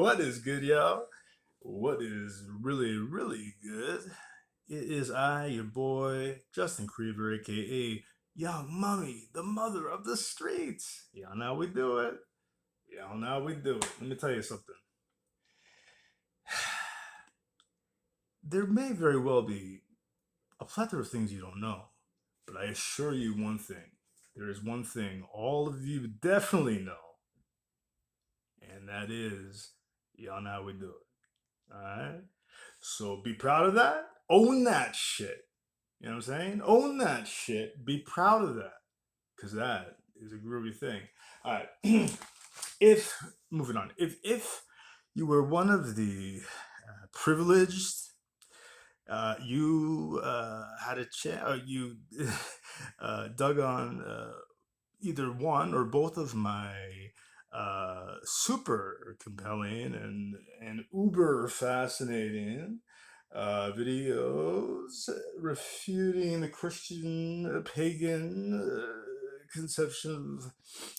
What is good, y'all? What is really, really good? It is I, your boy, Justin Creever, aka Young Mummy, the mother of the streets. Y'all know how we do it. Y'all know how we do it. Let me tell you something. There may very well be a plethora of things you don't know, but I assure you one thing. There is one thing all of you definitely know, and that is y'all know how we do it. Alright? So be proud of that. Own that shit. You know what I'm saying? Own that shit. Be proud of that. Because that is a groovy thing. All right. if, moving on, if you were one of the privileged, you had a chance, or you dug on either one or both of my super compelling and uber fascinating videos refuting the Christian pagan conception of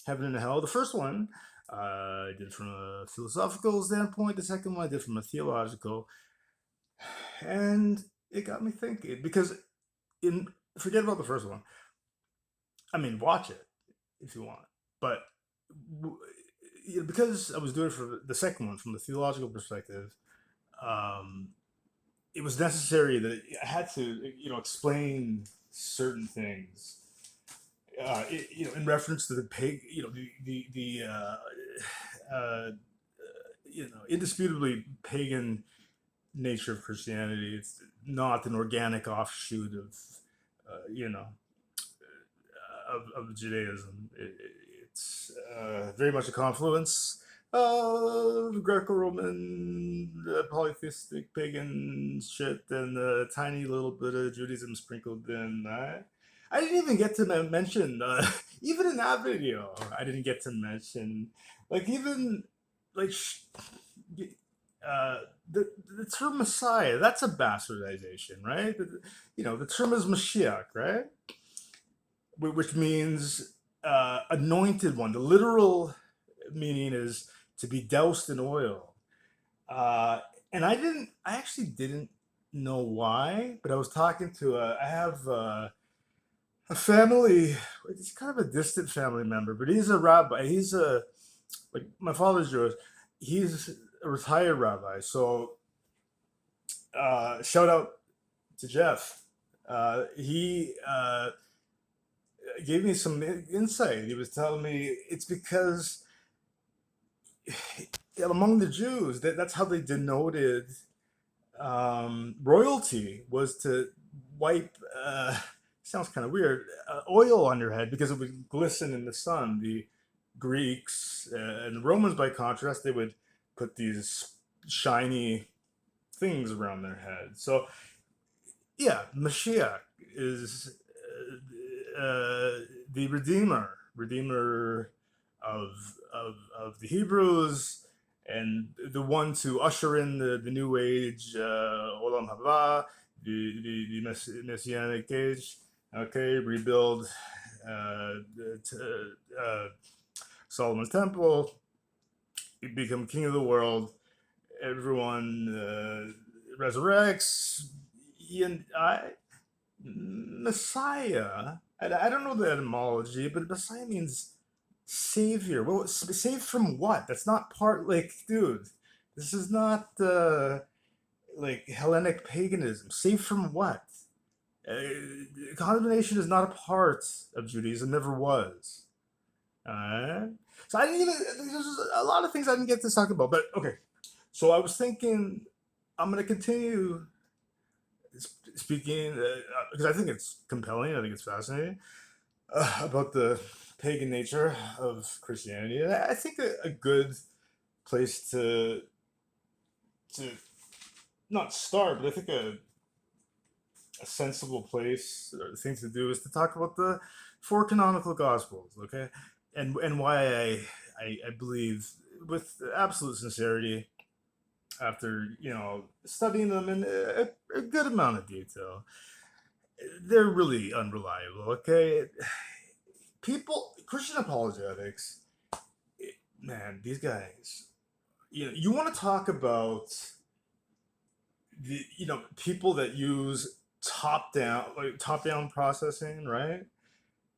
heaven and hell. The first one I did from a philosophical standpoint. The second one I did from a theological, and it got me thinking because in forget about the first one. I mean, watch it if you want. But because I was doing it for the second one from the theological perspective, um, it was necessary that I had to, explain certain things, in reference to the pig, uh, indisputably pagan nature of Christianity. It's not an organic offshoot of, you know, of Judaism. It's very much a confluence of Greco-Roman polytheistic pagan shit and a tiny little bit of Judaism sprinkled in. I didn't even get to mention, even in that video, I didn't get to mention, like, even, like, uh, the term Messiah, that's a bastardization, right? The term is Mashiach, right? Which means anointed one. The literal meaning is to be doused in oil. Uh, and I actually didn't know why, but I was talking to I have a family, it's kind of a distant family member, but he's a rabbi. Like my father's Jewish. He's a retired rabbi. So shout out to Jeff. He gave me some insight. He was telling me it's because among the Jews, that's how they denoted royalty, was to wipe. Sounds kind of weird. Oil on your head because it would glisten in the sun. The Greeks and the Romans, by contrast, they would put these shiny things around their head. So yeah, Mashiach is the redeemer of, of the Hebrews, and the one to usher in the new age, Olam Haba, the messianic age. Okay, rebuild t- uh, Solomon's temple, become king of the world. Everyone resurrects. And Messiah. I don't know the etymology, but Messiah means savior. Well, saved from what? That's not part. Like, dude, this is not like Hellenic paganism. Saved from what? Condemnation is not a part of Judaism. Never was. So I didn't even. There's a lot of things I didn't get to talk about. But okay. So I was thinking, I'm going to continue speaking because I think it's compelling. I think it's fascinating about the pagan nature of Christianity. And I think a good place to not start, but I think a sensible place or thing to do is to talk about the four canonical gospels, okay, and why I believe with absolute sincerity, after studying them in a good amount of detail, they're really unreliable. Okay, Christian apologetics, man, these guys. you want to talk about the people that use top down processing, right?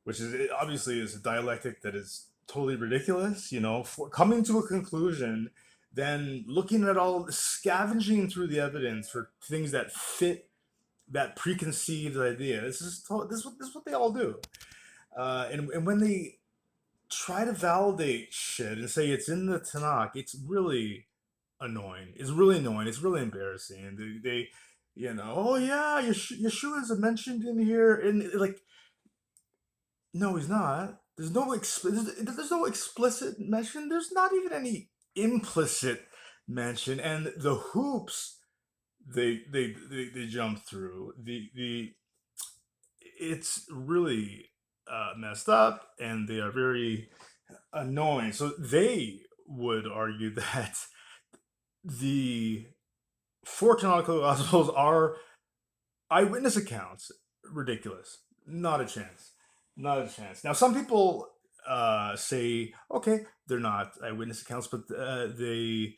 Which is it obviously is a dialectic that is totally ridiculous. For coming to a conclusion, then looking at all, scavenging through the evidence for things that fit that preconceived idea. This is what they all do. And when they try to validate shit and say it's in the Tanakh, it's really annoying. It's really annoying. It's really embarrassing. Oh yeah, Yeshua is mentioned in here, and like, no, he's not. There's no explicit mention. There's not even any implicit mention, and the hoops they jump through the it's really messed up, and they are very annoying. So they would argue that the four canonical gospels are eyewitness accounts. Ridiculous. Not a chance. Not a chance. Now, some people say, okay, they're not eyewitness accounts, but they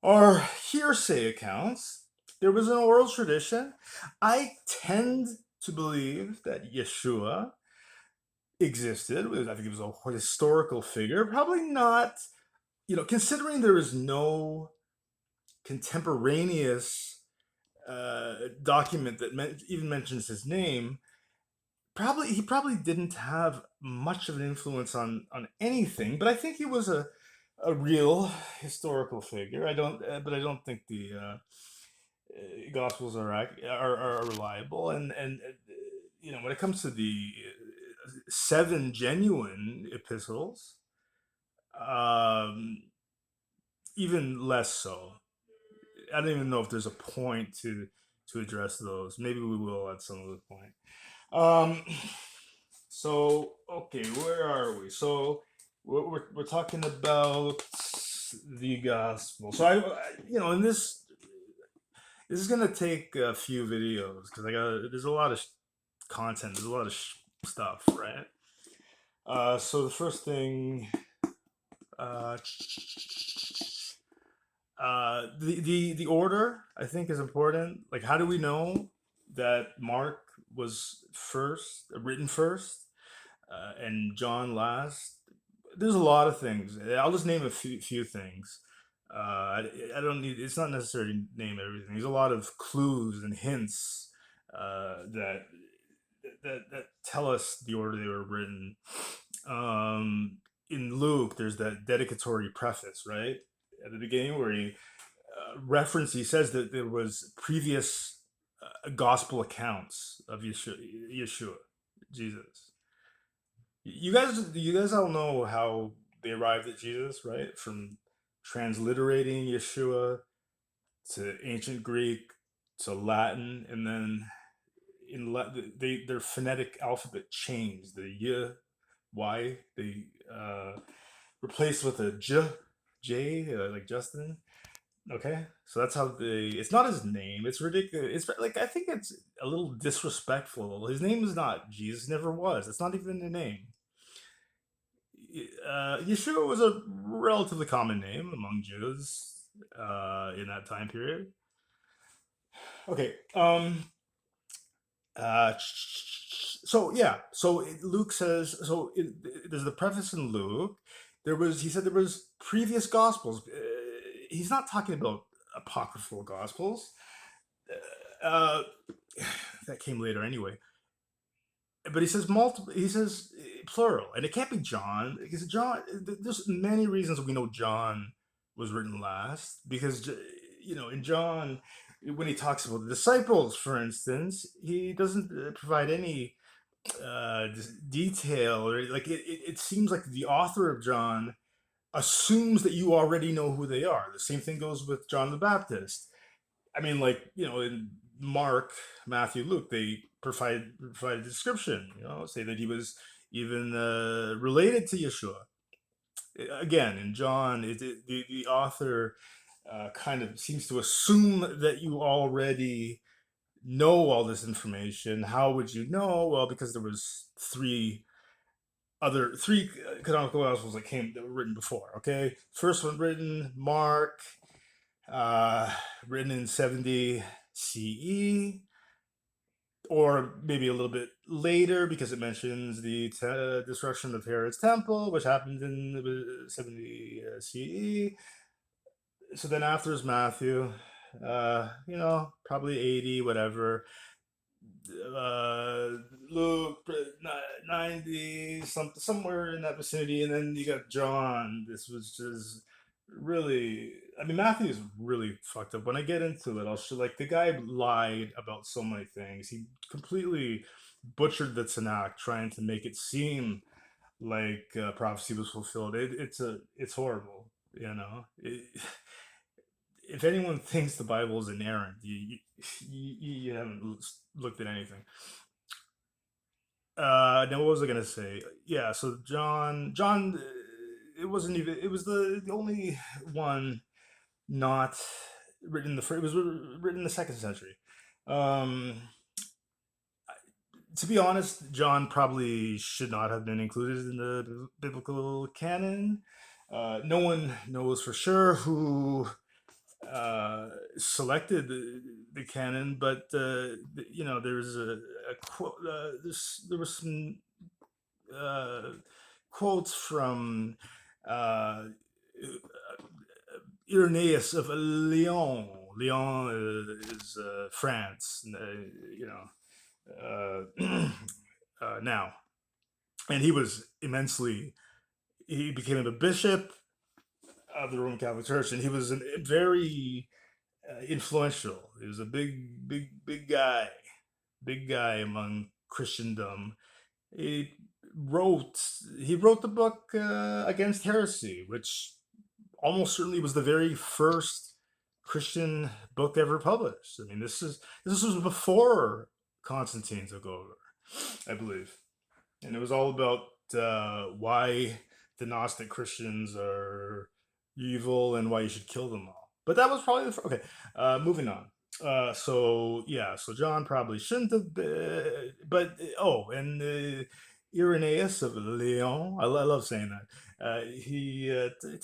are hearsay accounts. There was an oral tradition. I tend to believe that Yeshua existed. I think it was a historical figure. Probably not, considering there is no contemporaneous document that even mentions his name. He probably didn't have much of an influence on anything, but I think he was a real historical figure. But I don't think the Gospels are reliable. And when it comes to the seven genuine epistles, um, even less so. I don't even know if there's a point to address those. Maybe we will at some other point. Um, so okay, where are we? So we're talking about the gospel. So in this is gonna take a few videos because there's a lot of content. There's a lot of stuff, right? So the first thing, uh, the order I think is important. Like, how do we know that Mark was first, written first, and John last? There's a lot of things. I'll just name a few things. I don't need. It's not necessary to name everything. There's a lot of clues and hints that tell us the order they were written. Um, in Luke, there's that dedicatory preface, right, at the beginning, where he says that there was previous gospel accounts of Yeshua, Jesus. You guys all know how they arrived at Jesus, right? From transliterating Yeshua to ancient Greek to Latin, and then their phonetic alphabet changed. The Y they replaced with a J, like Justin. Okay, so that's how they. It's not his name. It's ridiculous. It's like, I think it's a little disrespectful. His name is not Jesus. Never was. It's not even a name. Yeshua was a relatively common name among Jews in that time period. Okay. So yeah. So Luke says. There's the preface in Luke. He said there was previous gospels. He's not talking about apocryphal gospels. Uh, that came later anyway. But he says multiple. He says plural, and it can't be John because John. There's many reasons we know John was written last because in John, when he talks about the disciples, for instance, he doesn't provide any detail, or like it seems like the author of John assumes that you already know who they are. The same thing goes with John the Baptist. I mean, like, in Mark, Matthew, Luke, they provide a description. Say that he was even related to Yeshua. Again, in John, the author kind of seems to assume that you already know all this information. How would you know? Well, because there was three other three canonical gospels that were written before. Okay, first one written Mark, uh, written in 70 CE, or maybe a little bit later because it mentions the destruction of Herod's temple, which happened in 70 CE. So then after is Matthew, probably 80, whatever. uh, Luke 90 something somewhere in that vicinity, and then you got John. This was just really, I mean, Matthew is really fucked up. When I get into it, I'll show, like, the guy lied about so many things. He completely butchered the Tanakh, trying to make it seem like prophecy was fulfilled. It's horrible, if anyone thinks the Bible is inerrant, you haven't looked at anything. Now what was I gonna say? Yeah, so John, it wasn't even. It was the only one not written in the first. It was written in the second century. Um, to be honest, John probably should not have been included in the biblical canon. No one knows for sure who selected the canon, but there's a quote. There was some uh, quotes from uh, Irenaeus of Lyon. Lyon is France, now, and he was immensely. He became a bishop of the Roman Catholic Church, and he was very influential. He was a big guy among Christendom. He wrote he wrote the book against heresy, which almost certainly was the very first Christian book ever published. I mean, this was before Constantine took over, I believe, and it was all about why the Gnostic Christians are evil and why you should kill them all. But that was probably okay. Moving on. So yeah, so John probably shouldn't have been, but oh, and Irenaeus of Lyon, I love saying that. He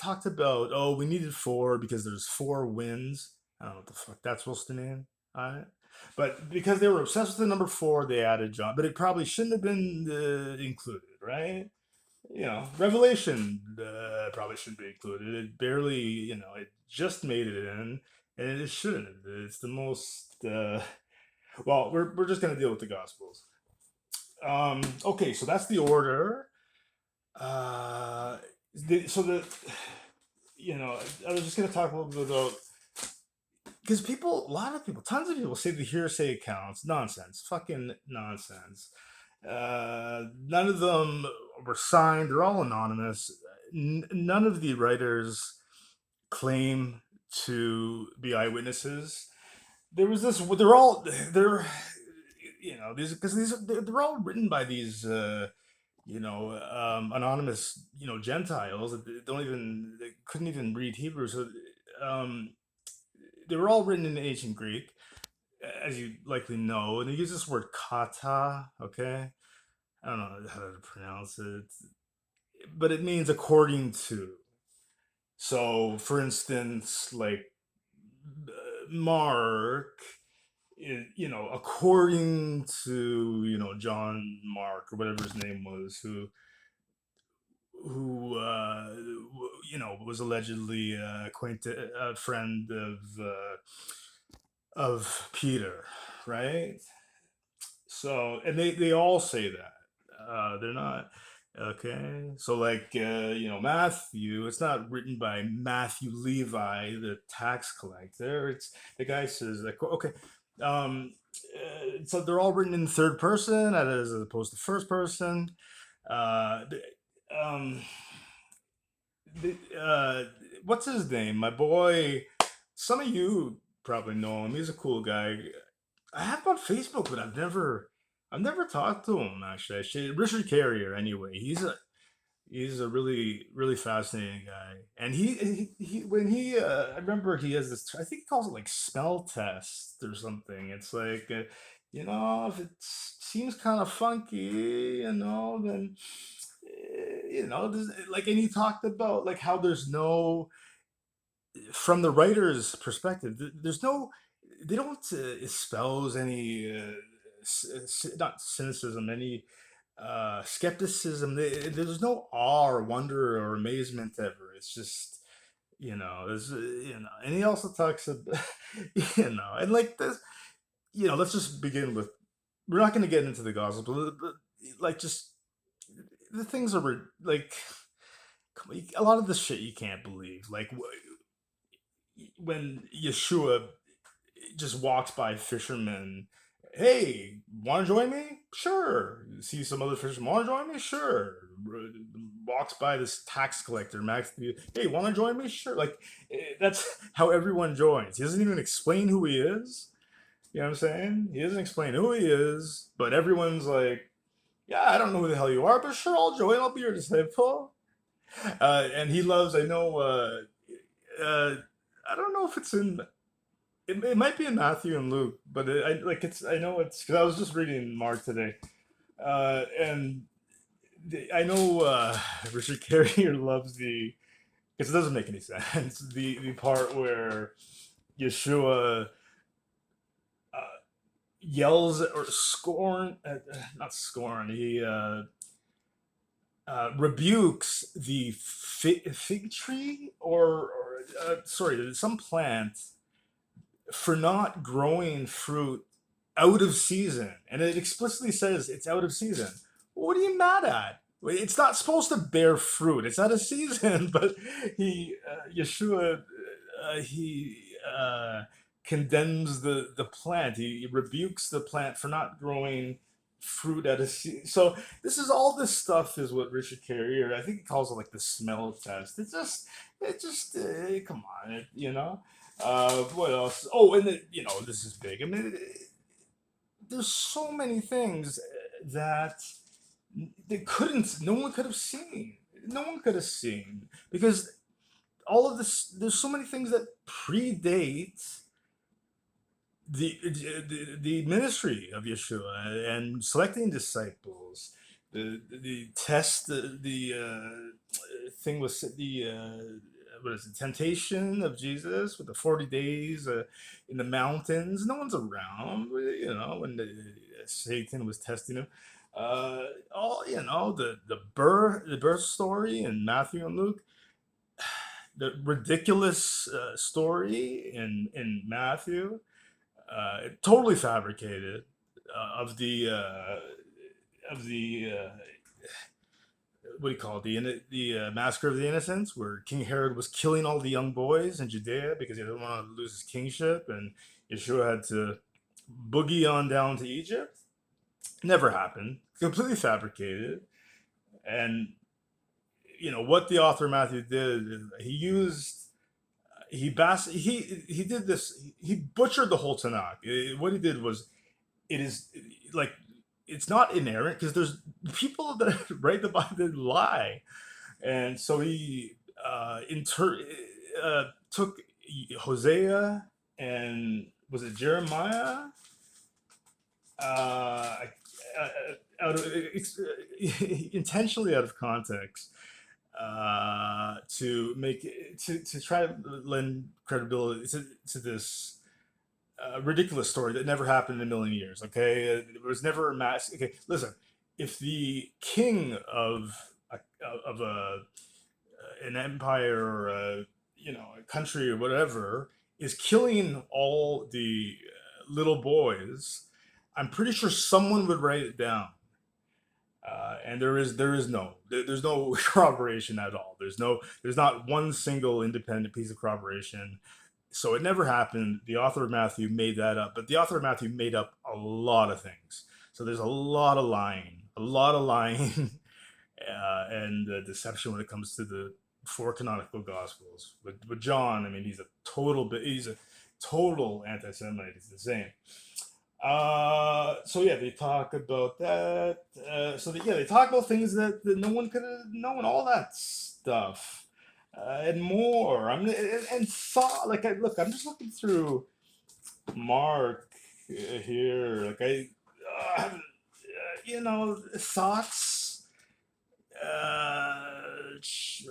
talked about, oh, we needed four because there's four winds. I don't know what the fuck that's supposed to mean. All right. But because they were obsessed with the number four, they added John. But it probably shouldn't have been included, right? Revelation probably shouldn't be included. It barely, it just made it in, and it shouldn't. It's the most. Well, we're just gonna deal with the Gospels. Okay, so that's the order. Uh, so I was just gonna talk a little bit about, because a lot of people, tons of people say the hearsay accounts nonsense, fucking nonsense. None of them were signed. They're all anonymous. None of the writers claim to be eyewitnesses. There was this. They're these, because they're all written by these anonymous Gentiles that they couldn't even read Hebrew. So um, they were all written in ancient Greek, as you likely know, and they use this word kata. Okay, I don't know how to pronounce it, but it means according to. So, for instance, like Mark, according to John Mark or whatever his name was, who was allegedly acquainted, a friend of Peter, right? So, and they all say that. They're not okay. So, like, Matthew. It's not written by Matthew Levi, the tax collector. It's the guy says like, okay. So they're all written in third person as opposed to first person. Uh, um, what's his name? My boy. Some of you probably know him. He's a cool guy. I have him on Facebook, but I've never talked to him actually. Richard Carrier, anyway. He's a really really fascinating guy, and he when he I remember he has this. I think he calls it like smell test or something. It's like if it seems kind of funky, then like, and he talked about like how there's no, from the writer's perspective, there's no, they don't espouse any, not cynicism, any skepticism. There's no awe or wonder or amazement ever. It's just, and he also talks about, and like this, let's just begin with, we're not going to get into the gospel, but like, just the things are like, a lot of the shit you can't believe. Like, when Yeshua just walks by fishermen. Hey, want to join me? Sure. See some other fishermen. Want to join me? Sure. Walks by this tax collector. Max, hey, want to join me? Sure. Like, that's how everyone joins. He doesn't even explain who he is. You know what I'm saying? He doesn't explain who he is, but everyone's like, yeah, I don't know who the hell you are, but sure, I'll join. I'll be your disciple. And he loves, I know, uh, I don't know if it's in, it might be in Matthew and Luke, but I know it's because I was just reading Mark today, and I know Richard Carrier loves the, because it doesn't make any sense, the part where Yeshua uh, yells or scorn, not scorn, he rebukes the fig tree, or sorry, some plant for not growing fruit out of season, and it explicitly says it's out of season. What are you mad at? It's not supposed to bear fruit. It's out of season, but Yeshua, he condemns the plant. He rebukes the plant for not growing fruit out of season. So this stuff is what Richard Carrier, I think he calls it like the smell test. Come on, what else? Oh, and this is big. I mean, there's so many things that no one could have seen. No one could have seen, because all of this. There's so many things that predate the ministry of Yeshua and selecting disciples. The test, the thing was the what is it, temptation of Jesus with the 40 days in the mountains. No one's around, when Satan was testing him. All the birth story in Matthew and Luke, the ridiculous story in Matthew, totally fabricated, of the what do you call it, the massacre of the innocents, where King Herod was killing all the young boys in Judea because he didn't want to lose his kingship, and Yeshua had to boogie on down to Egypt. Never happened. Completely fabricated. And what the author Matthew did, he used he did this. He butchered the whole Tanakh. What he did was, it is like, it's not inerrant, because there's people that write the Bible that lie, and so he took Hosea, and was it Jeremiah, uh, out of intentionally out of context, to make to try to lend credibility to this ridiculous story that never happened in a million years. Okay, it was never a mass. Okay, listen, if the king of an empire, or a country or whatever, is killing all the little boys, I'm pretty sure someone would write it down. And there's no corroboration at all. There's not one single independent piece of corroboration. So it never happened. The author of Matthew made that up, but the author of Matthew made up a lot of things. So there's a lot of lying, and deception when it comes to the four canonical gospels. With John, I mean, he's a total anti-Semite. He's the same. So yeah, they talk about that. They talk about things that no one could have known, all that stuff, and more. And thought, like, I'm just looking through Mark here. Like, thoughts.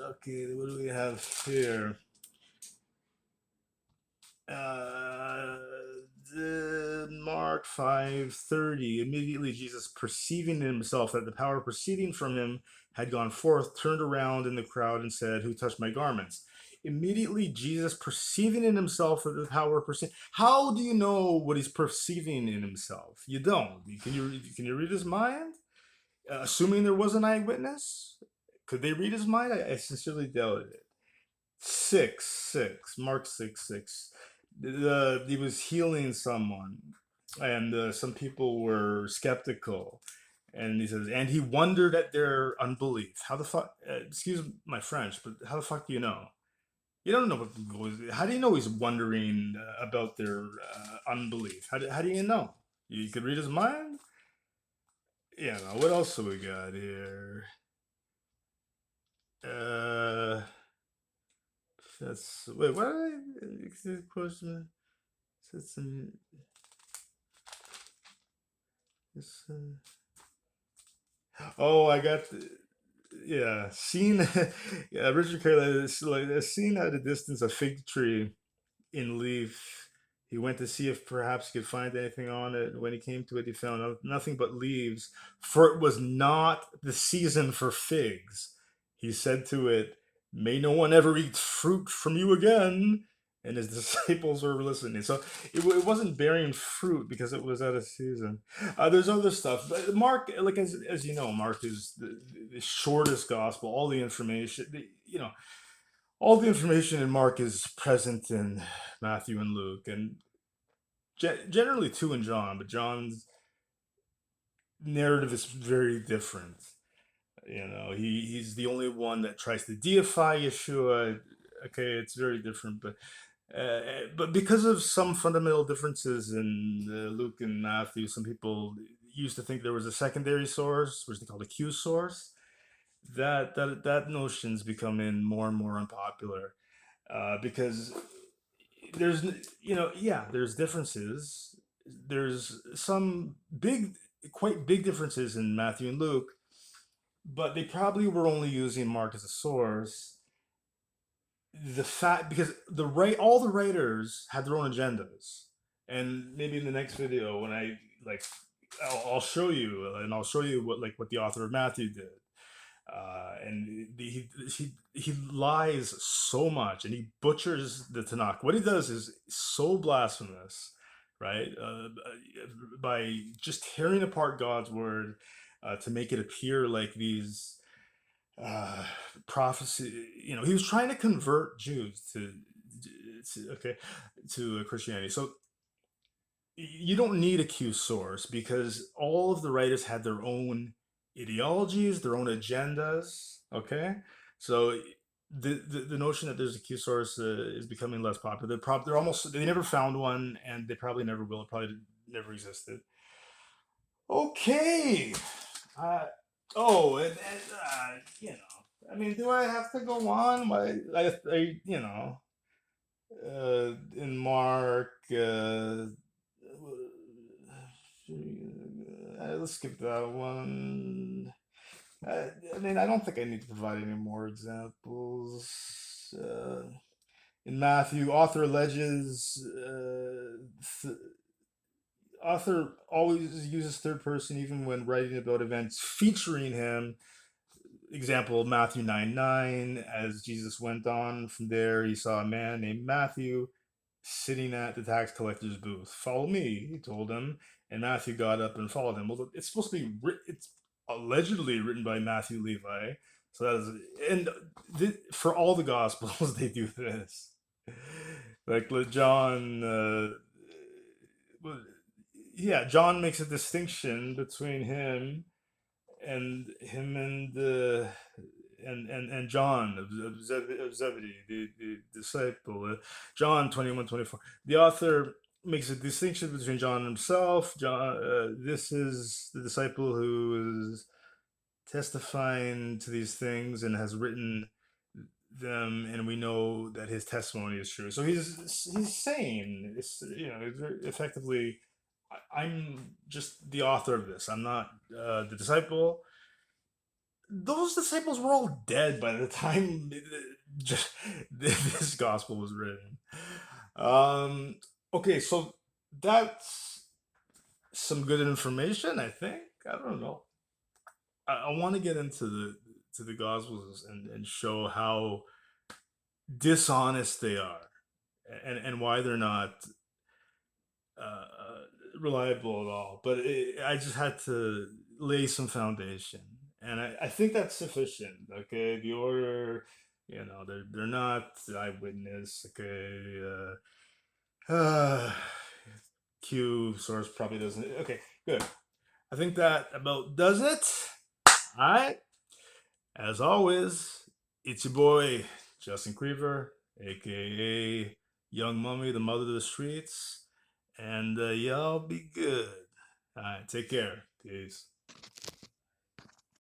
Okay, what do we have here? Uh, Mark 5:30. Immediately Jesus, perceiving in himself that the power proceeding from him had gone forth, turned around in the crowd and said, "Who touched my garments?" Immediately Jesus, perceiving in himself that the power proceed. How do you know what he's perceiving in himself? You don't. Can you read his mind? Assuming there was an eyewitness, could they read his mind? I sincerely doubt it. 6:6, Mark 6:6. He was healing someone, and some people were skeptical. And he says, and he wondered at their unbelief. How the fuck? Excuse my French, but how the fuck do you know? You don't know what. How do you know he's wondering about their unbelief? How do you know? You could read his mind. Yeah. No, what else do we got here? Uh, that's wait. What? Question. Said some. Oh, I got yeah. Seen, yeah. Richard Curley is like seen at a distance a fig tree in leaf. He went to see if perhaps he could find anything on it. When he came to it, he found nothing but leaves, for it was not the season for figs. He said to it, "May no one ever eat fruit from you again." And his disciples were listening. So it wasn't bearing fruit because it was out of season. There's other stuff. But Mark, like as you know, Mark is the shortest gospel. All the information, all the information in Mark is present in Matthew and Luke, and generally too in John. But John's narrative is very different. He's the only one that tries to deify Yeshua. Okay, it's very different, but because of some fundamental differences in Luke and Matthew, some people used to think there was a secondary source, which they called a Q source. That notion's becoming more and more unpopular because there's yeah, there's differences. There's some quite big differences in Matthew and Luke, but they probably were only using Mark as a source. The fact because all the writers had their own agendas, and maybe in the next video when I like I'll show you, and I'll show you what the author of Matthew did. And he lies so much, and he butchers the Tanakh. What he does is so blasphemous, right? By just tearing apart God's word to make it appear like these uh, prophecy. He was trying to convert Jews to Christianity. So you don't need a Q source because all of the writers had their own ideologies, their own agendas. Okay, so the notion that there's a Q source is becoming less popular. They never found one, and they probably never will. It probably never existed. Okay. Uh, I mean, do I have to go on? In Mark, let's skip that one. I mean, I don't think I need to provide any more examples. In Matthew, author always uses third person even when writing about events featuring him. Example, Matthew 9:9. As Jesus went on from there, he saw a man named Matthew sitting at the tax collector's booth. "Follow me," he told him, and Matthew got up and followed him. Well, it's supposed to be it's allegedly written by Matthew Levi. So that is, and for all the gospels, they do this. Like John, yeah, John makes a distinction between him and John of Zebedee, the disciple. John 21:24. The author makes a distinction between John himself. This is the disciple who is testifying to these things and has written them, and we know that his testimony is true. So he's saying effectively, I'm just the author of this. I'm not the disciple. those disciples were all dead by the time this gospel was written. Um, okay, so that's some good information, I think. I don't know. I want to get into the gospels and show how dishonest they are, and why they're not reliable at all. But I just had to lay some foundation, and I think that's sufficient. Okay, the order, they're not eyewitness. Okay, Q source probably doesn't. Okay, good. I think that about does it. All right. As always, it's your boy Justin Creever, aka Young Mummy, the mother of the streets, and y'all be good. All right, take care. Peace.